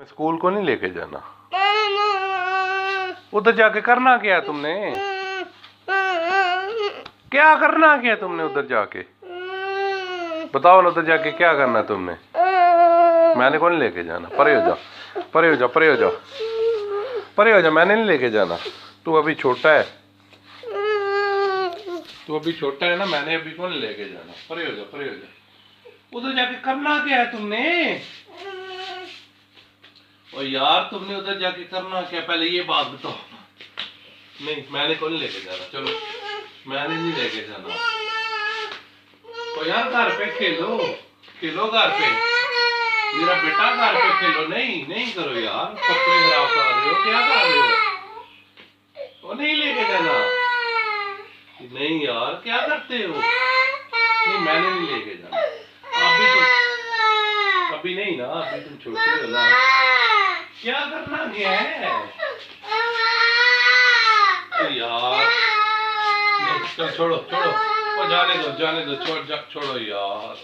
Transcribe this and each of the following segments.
School को नहीं लेके जाना। उधर जाके करना क्या है तुमने? क्या करना क्या है तुमने उधर जाके? बताओ ना, उधर जाके क्या करना है तुमने? मैंने को नहीं लेके जाना। परे हो जा, परे हो जा, परे हो जा, परे हो जा। मैंने नहीं लेके जाना। तू अभी छोटा है, तू अभी छोटा है ना। मैंने अभी को नहीं लेके जाना। परे हो जा, परे हो जा। उधर जाके करना क्या है तुमने? और यार तुमने उधर जाके करना क्या? पहले ये बात बताओ। नहीं, मैंने को नहीं लेके जाना। चलो, मैंने नहीं लेके जाना। तो यार घर पे खेलो, खेलो घर पे। मेरा बेटा घर पे खेलो। नहीं नहीं करो यार, कपड़े खराब कर रहे हो। क्या कर रहे हो? वो नहीं लेके जाना। नहीं यार, क्या करते हो? नहीं, मैंने नहीं लेके जाना। अभी तो अभी नहीं ना, अभी तुम छोटे हो ना। क्या करना क्या है? तो यार चल, छोड़ो छोड़ो, और जाने दो, जाने दो, छोड़ो यार।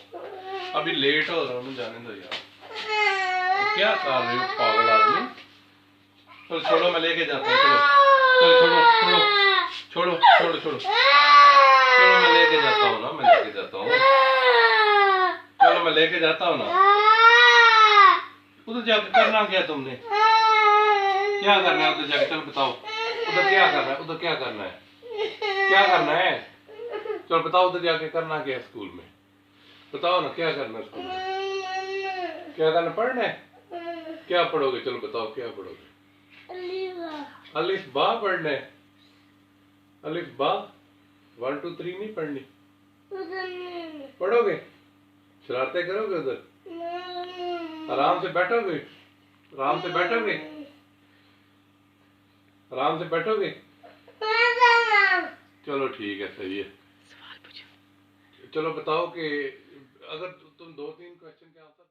अभी लेट हो रहा हूँ, जाने दो यार। तो क्या कर रहे हो पागल आदमी? चलो छोड़ो, मैं लेके जाता हूँ। चलो चलो, छोड़ो छोड़ो छोड़ो छोड़ो छोड़ो, चलो मैं लेके जाता हूँ ना, मैं लेके जाता हूँ। चलो मैं लेके जाता हूँ ना। उधर जाके करना क्या तुमने? क्या करना है उधर जाके? चलो बताओ, उधर क्या करना है? उधर क्या करना है? क्या करना है? चलो बताओ, उधर जाके करना क्या है स्कूल में? बताओ ना, क्या करना है स्कूल में? क्या करना? पढ़ना है? क्या पढ़ोगे? चलो बताओ, क्या पढ़ोगे? अलिफ बा पढ़ना है। अलिफ बा 1 2 3 नहीं पढ़नी? पढ़ोगे? शरारतें करोगे उधर? आराम से बैठोगे? आराम से बैठोगे? आराम से बैठोगे? चलो ठीक है, सही है। चलो बताओ कि अगर तुम 2 3 क्वेश्चन के आंसर